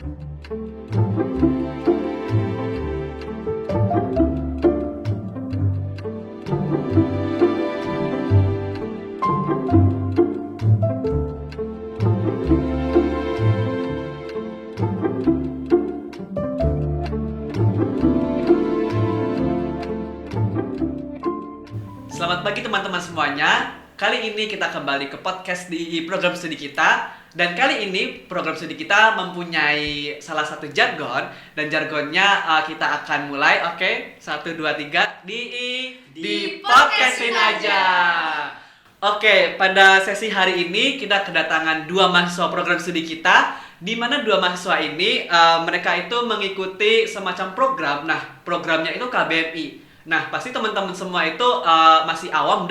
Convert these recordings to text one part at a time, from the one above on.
Selamat pagi teman-teman semuanya. Kali ini kita kembali ke podcast di program studi kita. Dan kali ini program studi kita mempunyai salah satu jargon. Dan jargonnya kita akan mulai, oke? 1, 2, 3, di podcastin aja. Oke, pada sesi hari ini kita kedatangan dua mahasiswa program studi kita, di mana dua mahasiswa ini mereka itu mengikuti semacam program. Nah, programnya itu KBMI. Nah, pasti teman-teman semua itu masih awam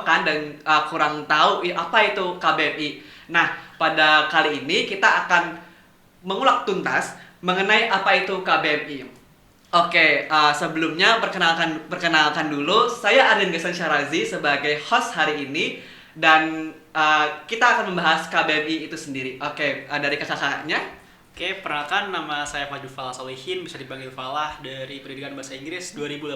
kan dan kurang tahu apa itu KBMI. Nah, pada kali ini kita akan mengulas tuntas mengenai apa itu KBMI. Oke, sebelumnya perkenalkan dulu, saya Arden Gasan Syarazi sebagai host hari ini dan kita akan membahas KBMI itu sendiri. Oke, dari kakak-kakaknya. Oke, perkenalkan nama saya Fadul Falah Solihin, bisa dipanggil Falah dari Pendidikan Bahasa Inggris 2018.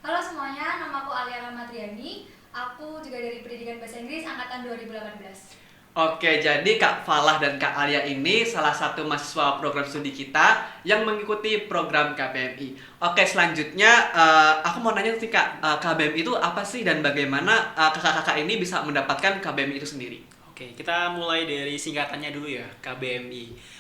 Halo semuanya, namaku Alia Ramadriani. Aku juga dari Pendidikan Bahasa Inggris angkatan 2018. Oke, jadi Kak Falah dan Kak Alia ini salah satu mahasiswa program studi kita yang mengikuti program KBMI. Oke, selanjutnya aku mau nanya sih Kak, KBMI itu apa sih dan bagaimana kakak-kakak ini bisa mendapatkan KBMI itu sendiri? Oke, kita mulai dari singkatannya dulu ya, KBMI.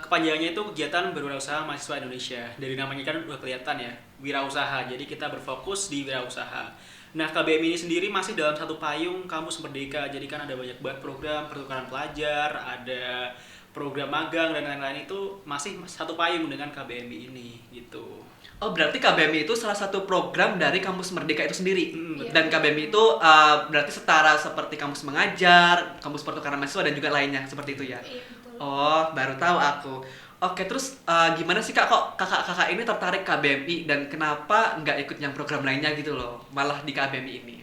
Kepanjangannya itu Kegiatan Berwirausaha Mahasiswa Indonesia. Dari namanya kan udah kelihatan ya, wirausaha. Jadi kita berfokus di wirausaha. Nah, KBMI ini sendiri masih dalam satu payung Kampus Merdeka. Jadi kan ada banyak banget program pertukaran pelajar, ada program magang dan lain-lain, itu masih satu payung dengan KBMI ini gitu. Oh, berarti KBMI itu salah satu program dari Kampus Merdeka itu sendiri. Iya. Dan KBMI itu berarti setara seperti kampus mengajar, kampus pertukaran mahasiswa dan juga lainnya seperti itu ya. Iya, betul. Oh, baru tahu aku. Oke, terus gimana sih Kak kok kakak-kakak ini tertarik KBMI dan kenapa nggak ikut yang program lainnya gitu loh, malah di KBMI ini?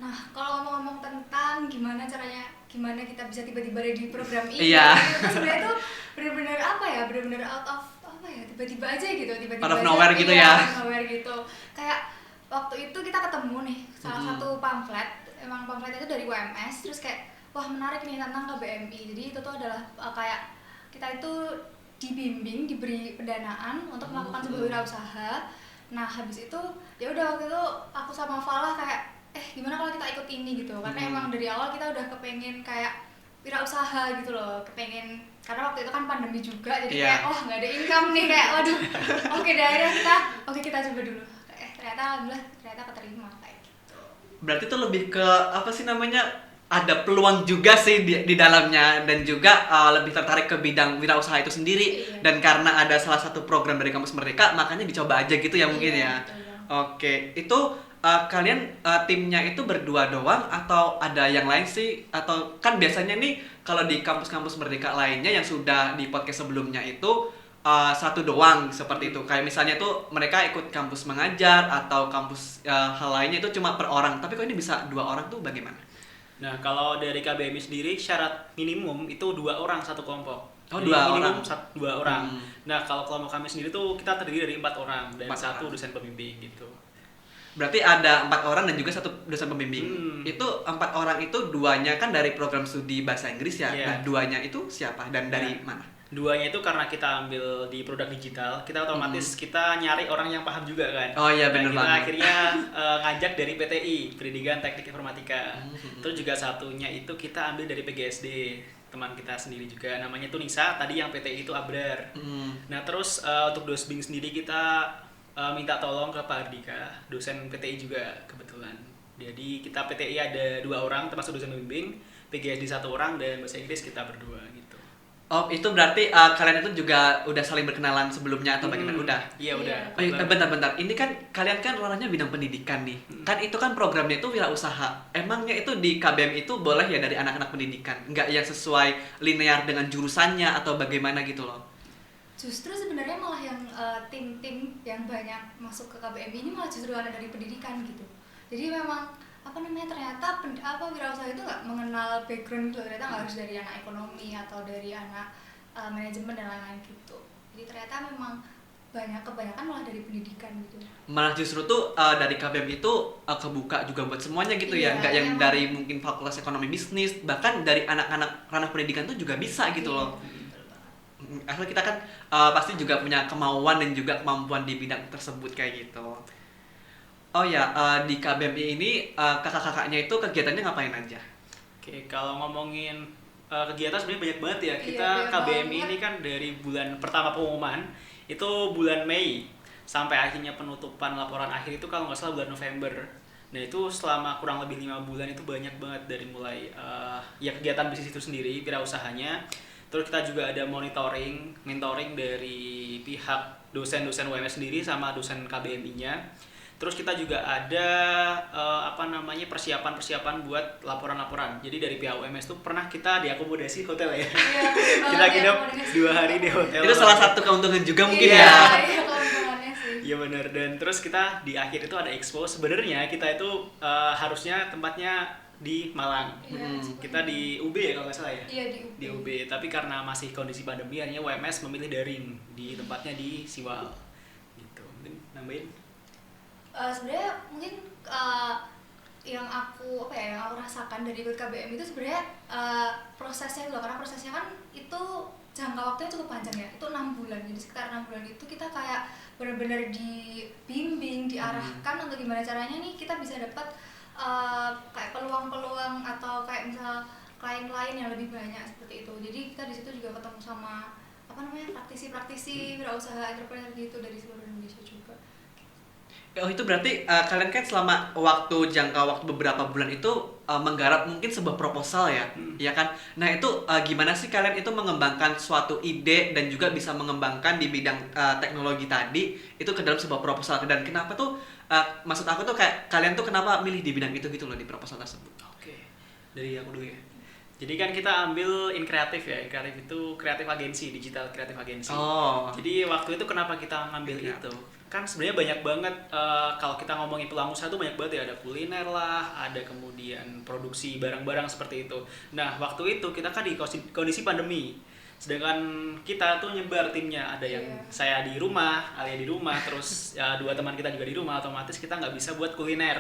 Nah, kalau ngomong tentang gimana kita bisa tiba-tiba ada di program ini, Iya. itu sebenarnya tuh benar-benar apa ya, benar-benar out of apa ya, tiba-tiba aja gitu, Out of nowhere gitu ya. Out of nowhere gitu. Kayak waktu itu kita ketemu nih salah satu pamflet, emang pamfletnya itu dari UMS, terus kayak wah menarik nih tentang KBMI. Jadi itu tuh adalah kayak kita itu dibimbing, diberi pendanaan untuk melakukan sebuah wirausaha. Nah, habis itu ya udah waktu itu aku sama Falah kayak gimana kalau kita ikut ini gitu. Karena emang dari awal kita udah kepengen kayak wirausaha gitu loh, kepengen, karena waktu itu kan pandemi juga, jadi Iya. kayak nggak ada income nih, kayak waduh. Oke, dari akhirnya kita coba dulu. Ternyata alhamdulillah keterima kayak gitu. Berarti itu lebih ke apa sih namanya? Ada peluang juga sih di dalamnya dan juga lebih tertarik ke bidang wirausaha itu sendiri. Iya. Dan karena ada salah satu program dari Kampus Merdeka, makanya dicoba aja gitu ya mungkin ya. Betul banget. Oke, itu kalian timnya itu berdua doang atau ada yang lain sih? Atau kan biasanya nih kalau di kampus-kampus Merdeka lainnya yang sudah di podcast sebelumnya itu satu doang seperti itu. Kayak misalnya tuh mereka ikut kampus mengajar atau kampus hal lainnya itu cuma per orang. Tapi kok ini bisa 2 orang tuh bagaimana? Nah, kalau dari KBMI sendiri syarat minimum itu 2 orang satu kelompok. Oh, Jadi 2 minimum orang. 2 orang. Nah, kalau kelompok kami sendiri tuh kita terdiri dari 4 orang dan 4 1 orang. dosen pembimbing gitu. Berarti ada 4 orang dan juga 1 dosen pembimbing. Itu 4 orang itu 2-nya kan dari program studi bahasa Inggris ya. Iya. Nah, 2-nya itu siapa dan dari mana? 2-nya itu karena kita ambil di produk digital, kita otomatis kita nyari orang yang paham juga kan. Oh iya, bener kita banget. akhirnya ngajak dari PTI, Pendidikan Teknik Informatika. Terus juga satunya itu kita ambil dari PGSD, teman kita sendiri juga, namanya tuh Nisa, tadi yang PTI itu Abrar. Nah, terus untuk dosbing sendiri kita minta tolong ke Pak Ardika, dosen PTI juga kebetulan. Jadi kita PTI ada 2 orang termasuk dosen pembimbing, PGSD 1 orang, dan bahasa Inggris kita berdua gitu. Oh, itu berarti kalian itu juga udah saling berkenalan sebelumnya atau bagaimana? Udah? Iya, udah. Oh, iya, bentar. Ini kan kalian kan ranahnya bidang pendidikan nih. Kan itu kan programnya itu wirausaha. Emangnya itu di KBM itu boleh ya dari anak-anak pendidikan? Nggak yang sesuai linear dengan jurusannya atau bagaimana gitu loh? Justru sebenarnya malah yang tim-tim yang banyak masuk ke KBMI ini malah justru anak dari pendidikan gitu. Jadi memang ternyata wirausaha itu nggak mengenal background gitu, ternyata nggak harus dari anak ekonomi atau dari anak manajemen dan lain-lain gitu. Jadi ternyata memang kebanyakan malah dari pendidikan gitu. Malah justru tuh dari KBM itu kebuka juga buat semuanya gitu ya, Iya, nggak yang emang. dari mungkin fakultas ekonomi bisnis, bahkan dari anak-anak ranah pendidikan tuh juga bisa gitu loh. Betul banget. Asal kita kan pasti juga punya kemauan dan juga kemampuan di bidang tersebut kayak gitu. Oh ya, di KBMI ini kakak-kakaknya itu kegiatannya ngapain aja? Oke, kalau ngomongin kegiatan sebenarnya banyak banget ya. Iya, Kita banyak KBMI banget. ini kan dari bulan pertama pengumuman itu bulan Mei sampai akhirnya penutupan laporan akhir itu kalau nggak salah bulan November. Nah itu selama kurang lebih 5 bulan itu banyak banget dari mulai ya kegiatan bisnis itu sendiri, wirausahanya. Terus kita juga ada mentoring dari pihak dosen-dosen UMS sendiri sama dosen KBMI-nya. Terus kita juga ada persiapan-persiapan buat laporan-laporan. Jadi dari pihak UMS tuh pernah kita diakomodasi hotel ya. Iya, Kita nginep 2 hari di hotel. Itu salah satu keuntungan juga mungkin iya, ya. Iya, keuntungannya sih. Iya benar. Dan terus kita di akhir itu ada expo. Sebenarnya kita itu harusnya tempatnya di Malang. Iya, Kita di UB ya kalau nggak salah ya. Iya, di UB. Tapi karena masih kondisi pandemi akhirnya UMS memilih daring di tempatnya di Siwal. Gitu. Mungkin nambahin. Sebenarnya mungkin yang aku rasakan dari ikut KBM itu sebenarnya prosesnya loh, karena prosesnya kan itu jangka waktunya cukup panjang ya, itu 6 bulan. Jadi sekitar 6 bulan itu kita kayak benar-benar dibimbing, diarahkan untuk gimana caranya nih kita bisa dapat kayak peluang-peluang atau kayak misal klien lain yang lebih banyak seperti itu. Jadi kita di situ juga ketemu sama praktisi-praktisi wirausaha entrepreneur gitu dari seluruh Indonesia juga. Oh itu berarti kalian kan selama jangka waktu beberapa bulan itu menggarap mungkin sebuah proposal ya, ya kan? Nah itu gimana sih kalian itu mengembangkan suatu ide dan juga bisa mengembangkan di bidang teknologi tadi itu ke dalam sebuah proposal, dan kenapa tuh maksud aku tuh kayak kalian tuh kenapa milih di bidang itu gitu loh di proposal tersebut? Oke, dari aku dulu ya. Jadi kan kita ambil Inkreatif ya. Inkreatif itu kreatif agensi, digital kreatif agensi. Oh. Jadi waktu itu kenapa kita ngambil Kreatif. itu? Kan sebenarnya banyak banget kalau kita ngomongin peluang usaha tuh banyak banget ya, ada kuliner lah, ada kemudian produksi barang-barang seperti itu. Nah, waktu itu kita kan di kondisi pandemi. Sedangkan kita tuh nyebar timnya, ada yang saya di rumah, Alia di rumah, terus 2 teman kita juga di rumah, otomatis kita nggak bisa buat kuliner.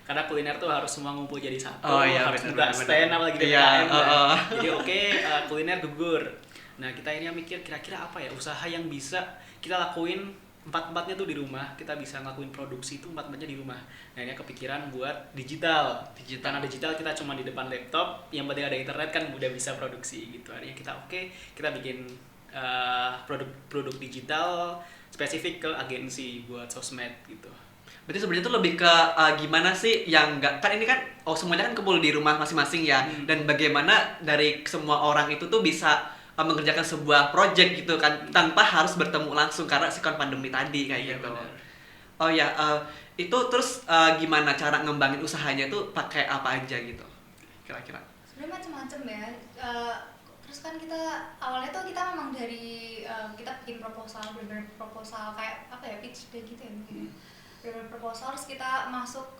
Karena kuliner tuh harus semua ngumpul jadi satu, harus buka stand apalagi PPKM kan. Jadi kuliner gugur. Nah kita ini mikir kira-kira apa ya usaha yang bisa kita lakuin 4-4-nya tuh di rumah, kita bisa ngelakuin produksi itu 4-4-nya di rumah. Nah ini kepikiran buat digital. Karena digital kita cuma di depan laptop, yang penting ada internet kan udah bisa produksi gitu. Akhirnya kita bikin produk digital spesifik ke agensi buat sosmed gitu. Berarti sebenarnya itu lebih ke gimana sih yang kan ini kan semuanya kan kumpul di rumah masing-masing ya, dan bagaimana dari semua orang itu tuh bisa mengerjakan sebuah project gitu kan tanpa harus bertemu langsung karena sikon pandemi tadi kayak gitu. Benar. Oh ya, itu terus gimana cara ngembangin usahanya tuh pakai apa aja gitu kira-kira? Sebenarnya macam-macam ya. Terus kan kita awalnya tuh kita memang dari kita bikin proposal, benar-benar proposal kayak pitch deck gitu ya mungkin. Benar-benar proposal, terus kita masuk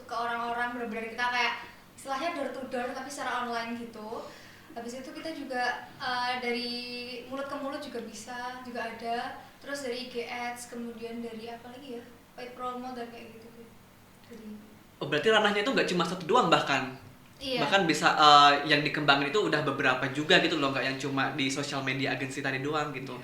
ke orang-orang, benar-benar kita kayak istilahnya door to door tapi secara online gitu. Habis itu kita juga dari mulut ke mulut juga ada, terus dari IG Ads, kemudian dari apa lagi ya, paid promo dan kayak gitu. Jadi Oh berarti ranahnya itu nggak cuma satu doang bahkan? iya. Bahkan bisa yang dikembangin itu udah beberapa juga gitu loh, nggak yang cuma di social media agency tadi doang gitu.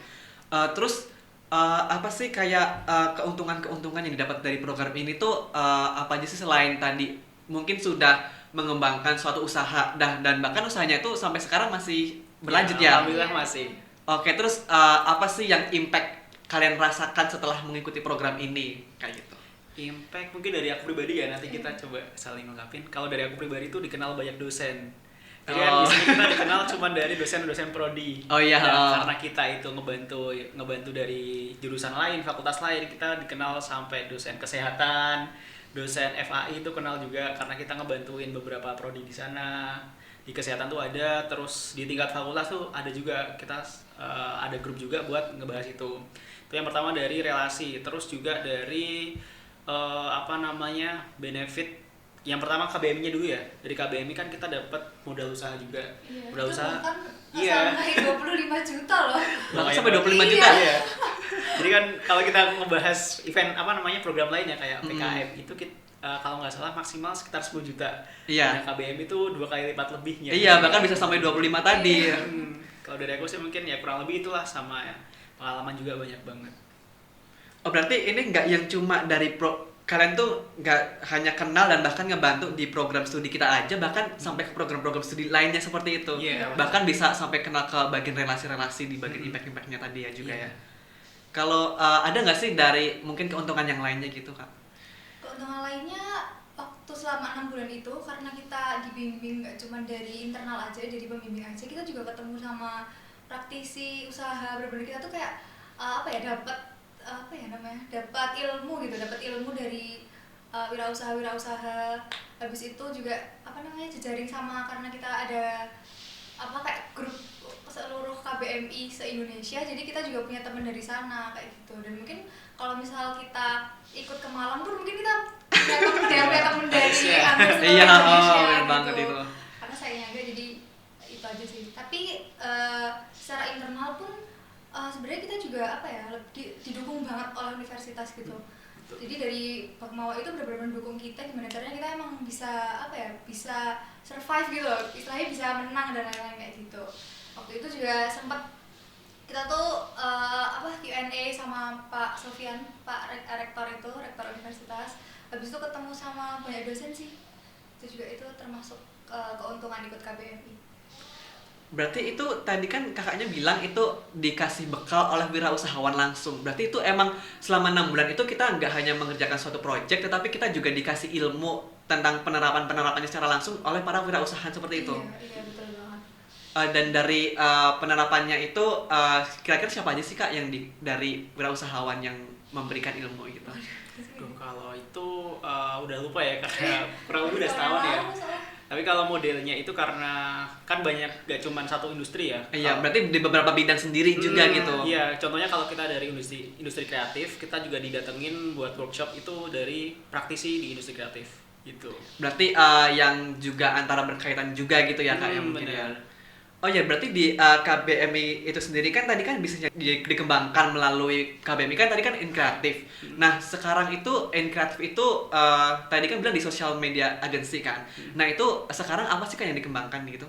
Terus apa sih kayak keuntungan-keuntungan yang didapat dari program ini tuh apa aja sih selain tadi mungkin sudah mengembangkan suatu usaha dan bahkan usahanya itu sampai sekarang masih berlanjut ya? Alhamdulillah masih. Oke, terus apa sih yang impact kalian rasakan setelah mengikuti program ini kayak gitu? Impact mungkin dari aku pribadi ya, nanti kita coba saling ngungkapin. Kalau dari aku pribadi itu dikenal banyak dosen. Jadi kan di sini kita dikenal cuma dari dosen-dosen prodi. Oh iya. Dan karena kita itu ngebantu dari jurusan lain, fakultas lain, kita dikenal sampai dosen kesehatan, dosen FAI itu kenal juga karena kita ngebantuin beberapa prodi di sana. Di kesehatan tuh ada, terus di tingkat fakultas tuh ada juga, kita ada grup juga buat ngebahas itu. Itu yang pertama dari relasi, terus juga dari benefit yang pertama KBMI-nya dulu ya. Dari KBMI kan kita dapat modal usaha juga. Iya, Modal itu usaha. bahkan Iya. sampai 25 juta loh. Bahkan Lumayan sampai banget. 25 juta. Iya. Jadi kan kalau kita ngebahas event apa namanya program lainnya kayak Hmm. PKM itu kalau nggak salah maksimal sekitar 10 juta. Iya. Nah, KBM itu 2 kali lipat lebihnya. Iya, bahkan bisa sampai 25 tadi. Kalau dari aku sih mungkin ya kurang lebih itulah sama ya. Pengalaman juga banyak banget. Oh, berarti ini nggak yang cuma dari kalian tuh nggak hanya kenal dan bahkan ngebantu di program studi kita aja, bahkan sampai ke program-program studi lainnya seperti itu. Iya. Bahkan bisa sampai kenal ke bagian relasi-relasi di bagian impact-impactnya tadi ya juga Iya. ya. Kalau ada nggak sih dari mungkin keuntungan yang lainnya gitu, Kak? Keuntungan lainnya waktu selama 6 bulan itu karena kita dibimbing nggak cuma dari internal aja, dari pembimbing aja, kita juga ketemu sama praktisi usaha. Bener-bener kita tuh kayak apa ya, dapat ilmu gitu, dapat ilmu dari wirausaha. Habis itu juga jejaring sama, karena kita ada kayak grup seluruh KBMI se-Indonesia, jadi kita juga punya teman dari sana kayak gitu. Dan mungkin kalau misal kita ikut ke Malang pun mungkin kita punya teman dari hampir seluruh Iya, Indonesia bener gitu. banget itu. Karena saya nyangga, jadi itu aja sih. Tapi secara internal pun sebenarnya kita juga didukung banget oleh universitas gitu. Jadi dari Bakmawa itu benar-benar mendukung kita gimana caranya kita emang bisa survive gitu loh, istilahnya bisa menang dan lain-lain kayak gitu. Waktu itu juga sempat kita tuh Q&A sama Pak Sofian, rektor universitas. Habis itu ketemu sama banyak dosen sih. Itu termasuk keuntungan ikut KBMI. Berarti itu tadi kan kakaknya bilang itu dikasih bekal oleh wirausahawan langsung. Berarti itu emang selama 6 bulan itu kita nggak hanya mengerjakan suatu proyek, tetapi kita juga dikasih ilmu tentang penerapannya secara langsung oleh para wirausahaan seperti itu. Iya, betul banget. Dan dari penerapannya itu kira-kira siapa aja sih, Kak, yang dari wirausahawan yang memberikan ilmu gitu? Duh, kalau itu udah lupa ya karena kurang lebih udah setahun ya. Tapi kalau modelnya itu karena kan banyak, gak cuma satu industri ya. Iya, berarti di beberapa bidang sendiri juga gitu. Iya, contohnya kalau kita dari industri kreatif, kita juga didatengin buat workshop itu dari praktisi di industri kreatif gitu. Berarti yang juga antara berkaitan juga gitu ya, Kak, yang mungkin ya. Bener. Oh ya, berarti di KBMI itu sendiri kan tadi kan bisa dikembangkan melalui KBMI kan tadi kan inkreatif. Nah, sekarang itu inkreatif itu tadi kan bilang di social media agency kan. Nah, itu sekarang apa sih kan yang dikembangkan gitu?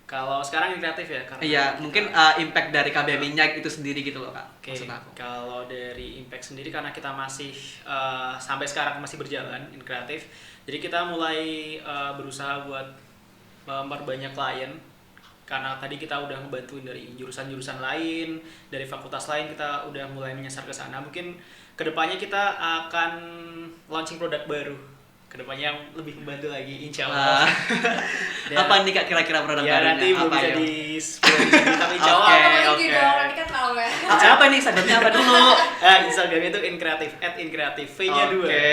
Kalau sekarang inkreatif ya karena Iya, kita- mungkin impact dari KBMI-nya itu sendiri gitu loh, Kak. Oke, Maksud aku. kalau dari impact sendiri karena kita masih sampai sekarang masih berjalan inkreatif, jadi kita mulai berusaha buat memperbanyak klien karena tadi kita udah ngebantuin dari jurusan-jurusan lain, dari fakultas lain kita udah mulai menyasar ke sana. Mungkin kedepannya kita akan launching produk baru, kedepannya yang lebih membantu lagi, insya Allah. Dan- Apa nih, Kak, kira-kira produk ya barunya? nanti belum Apa bisa ya? di-spoil di sini, tapi insya Allah. Oke, Pokoknya oke. gitu dong, nanti kan tahu ya. Siapa nih Instagramnya apa dulu? Instagramnya itu inkreatif, @inkreatif, V-nya 2. Oke.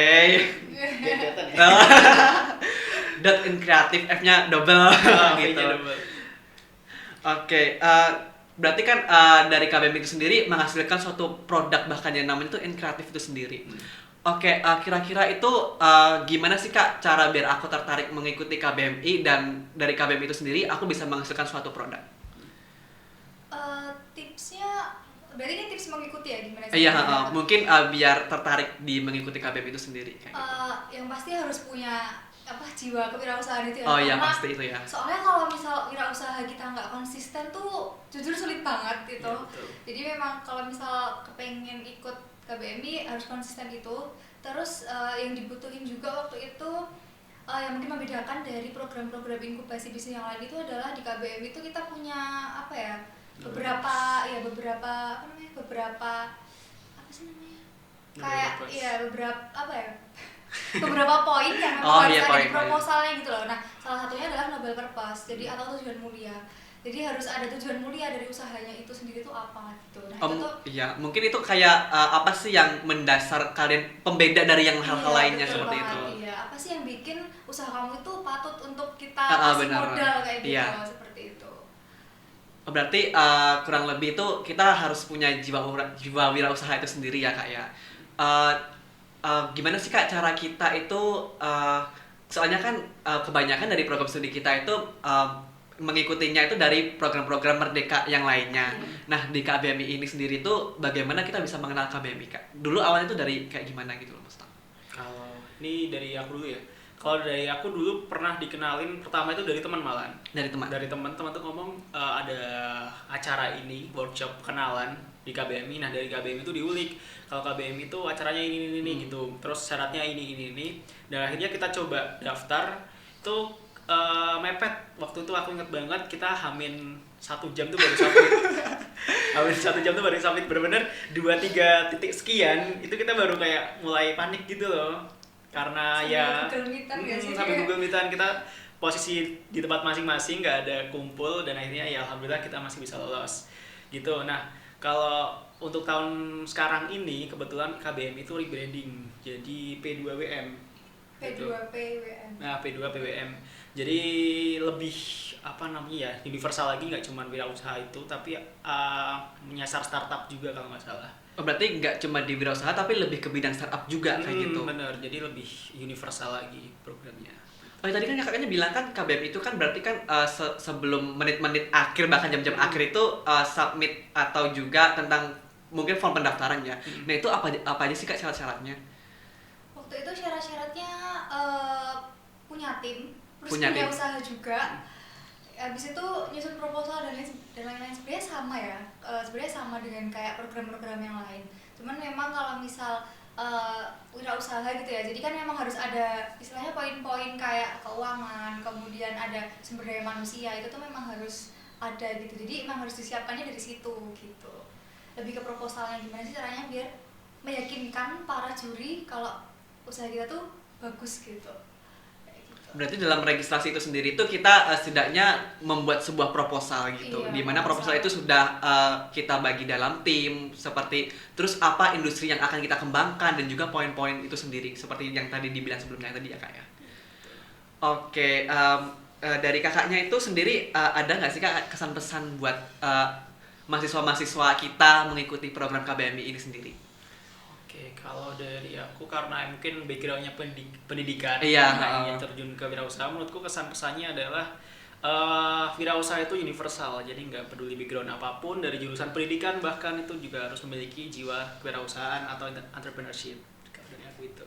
Biar kelihatan ya. Dot inkreatif, F-nya double gitu. V-nya double. Oke, berarti kan dari KBMI itu sendiri menghasilkan suatu produk bahkan yang namanya itu inkreatif itu sendiri. Oke, kira-kira itu gimana sih, Kak, cara biar aku tertarik mengikuti KBMI dan dari KBMI itu sendiri aku bisa menghasilkan suatu produk? Tipsnya berarti ini tips mengikuti ya, gimana sih? Iya, mungkin biar tertarik di mengikuti KBMI itu sendiri kayak gitu. Yang pasti harus punya jiwa kewirausahaan itu ya. Oh iya, Karena pasti itu ya. soalnya kalau misal wirausaha kita nggak konsisten tuh jujur sulit banget gitu. Iya, betul. Jadi memang kalau misal kepengen ikut KBMI harus konsisten itu. Terus yang dibutuhin juga waktu itu yang mungkin membedakan dari program-program inkubasi bisnis yang lain itu adalah di KBMI itu kita punya beberapa kayak beberapa poin yang memang harus ada poin, di proposalnya gitu loh. Nah, salah satunya adalah noble purpose, jadi atau tujuan mulia. Jadi harus ada tujuan mulia dari usahanya itu sendiri tuh apa gitu. Nah, itu tuh Iya, mungkin itu kayak apa sih yang mendasar kalian pembeda dari yang hal-hal lainnya betul seperti banget, itu? Iya, apa sih yang bikin usaha kamu itu patut untuk kita kasih benar. modal kayak gitu, Iya. seperti itu. Berarti kurang lebih itu kita harus punya jiwa wirausaha itu sendiri ya, Kak ya. gimana sih Kak cara kita itu soalnya kan kebanyakan dari program studi kita itu mengikutinya itu dari program-program Merdeka yang lainnya. Nah, di KBMI ini sendiri tuh bagaimana kita bisa mengenal KBMI, Kak? Dulu awalnya itu dari kayak gimana gitu loh, Mas Tam? Kalau ini dari aku dulu ya. Kalau dari aku dulu pernah dikenalin pertama itu dari teman malahan. Dari teman. Dari teman-teman tuh ngomong ada acara ini, workshop kenalan di KBMI. Nah, dari KBMI itu diulik. Kalau KBMI itu acaranya ini gitu. Terus syaratnya ini. Dan akhirnya kita coba daftar itu mepet. Waktu itu aku inget banget kita hamin 1 jam tuh baru submit. Hamin 1 jam tuh baru submit. Bener-bener 2-3 titik sekian itu kita baru kayak mulai panik gitu loh. Karena sampai Google Meetan kita posisi di tempat masing-masing, nggak ada kumpul, dan akhirnya ya alhamdulillah kita masih bisa lolos gitu. Nah, kalau untuk tahun sekarang ini kebetulan KBM itu rebranding jadi P2WM. P2PWM. Nah, P2PWM. Jadi lebih universal lagi, nggak cuma wirausaha itu tapi menyasar startup juga kalau nggak salah. Oh, berarti nggak cuma di wirausaha tapi lebih ke bidang startup juga kayak gitu. Bener, jadi lebih universal lagi programnya. Oh, tadi kan kakaknya bilang kan KBM itu kan berarti kan sebelum menit-menit akhir bahkan jam-jam akhir itu submit atau juga tentang mungkin form pendaftaran ya. Nah, itu apa aja sih Kak syarat-syaratnya? Waktu itu syarat-syaratnya punya tim, terus Punya punya tim. usaha juga. Habis itu nyusun proposal dan lain-lain, sebenarnya sama ya. Sebenarnya sama dengan kayak program-program yang lain. Cuman memang kalau misal wirausaha gitu ya, jadi kan memang harus ada istilahnya poin-poin kayak keuangan, kemudian ada sumber daya manusia, itu tuh memang harus ada gitu. Jadi memang harus disiapkannya dari situ gitu. Lebih ke proposalnya gimana sih caranya biar meyakinkan para juri kalau usaha kita tuh bagus gitu. Berarti dalam registrasi itu sendiri itu kita setidaknya membuat sebuah proposal gitu, Iya, di mana proposal itu sudah kita bagi dalam tim seperti terus apa industri yang akan kita kembangkan dan juga poin-poin itu sendiri seperti yang tadi dibilang sebelumnya tadi ya Kak ya. Oke, dari kakaknya itu sendiri ada nggak sih Kak kesan pesan buat mahasiswa-mahasiswa kita mengikuti program KBMI ini sendiri? Oke, kalau dari aku karena mungkin backgroundnya pendidikan, Iya, ingin terjun ke wirausaha, menurutku kesan-pesannya adalah wirausaha itu universal, jadi nggak peduli background apapun dari jurusan pendidikan, bahkan itu juga harus memiliki jiwa kewirausahaan atau entrepreneurship. Kalau dari aku itu.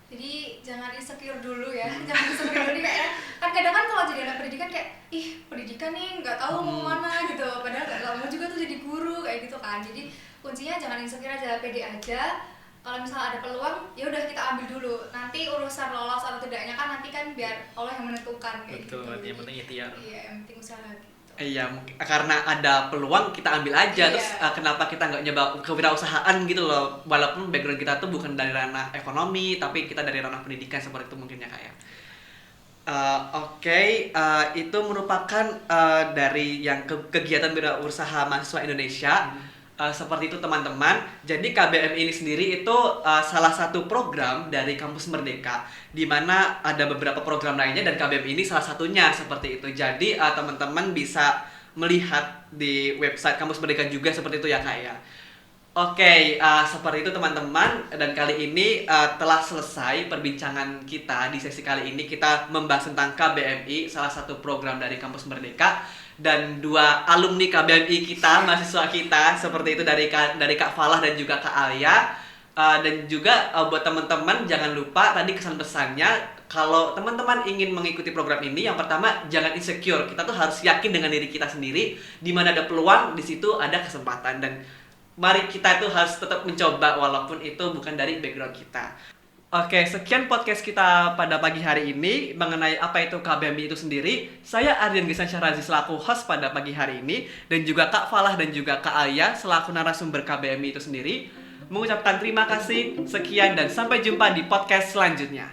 Jadi jangan insecure dulu ya, jangan insecure dulu kayak kan kadang kan kalau jadi anak pendidikan kayak pendidikan nih nggak tahu mau mana gitu, padahal nggak mau juga tuh jadi guru kayak gitu kan. Jadi kuncinya jangan insecure aja, pede aja. Kalau misalnya ada peluang ya udah kita ambil dulu, nanti urusan lolos atau tidaknya kan nanti kan biar Allah yang menentukan kayak Betul, gitu. yang penting ikhtiar. Iya, yang penting usaha gitu. Iya, karena ada peluang kita ambil aja. Iya. Terus kenapa kita nggak nyoba kewirausahaan gitu loh, walaupun background kita tuh bukan dari ranah ekonomi tapi kita dari ranah pendidikan seperti itu mungkin ya Kak ya. Oke, itu merupakan dari yang kegiatan wirausaha mahasiswa Indonesia. Seperti itu teman-teman. Jadi KBM ini sendiri itu salah satu program dari Kampus Merdeka, di mana ada beberapa program lainnya dan KBM ini salah satunya seperti itu. Jadi teman-teman bisa melihat di website Kampus Merdeka juga seperti itu ya Kak ya. Oke, seperti itu teman-teman, dan kali ini telah selesai perbincangan kita. Di sesi kali ini kita membahas tentang KBMI, salah satu program dari Kampus Merdeka, dan 2 alumni KBMI kita, mahasiswa kita, seperti itu dari Kak Falah dan juga Kak Alia. Dan juga buat teman-teman jangan lupa tadi kesan pesannya, kalau teman-teman ingin mengikuti program ini, yang pertama jangan insecure. Kita tuh harus yakin dengan diri kita sendiri, di mana ada peluang, di situ ada kesempatan, dan mari kita itu harus tetap mencoba walaupun itu bukan dari background kita. Oke, sekian podcast kita pada pagi hari ini mengenai apa itu KBMI itu sendiri. Saya Ardian Gisan Syahrazi selaku host pada pagi hari ini, dan juga Kak Falah dan juga Kak Alia selaku narasumber KBMI itu sendiri mengucapkan terima kasih, sekian, dan sampai jumpa di podcast selanjutnya.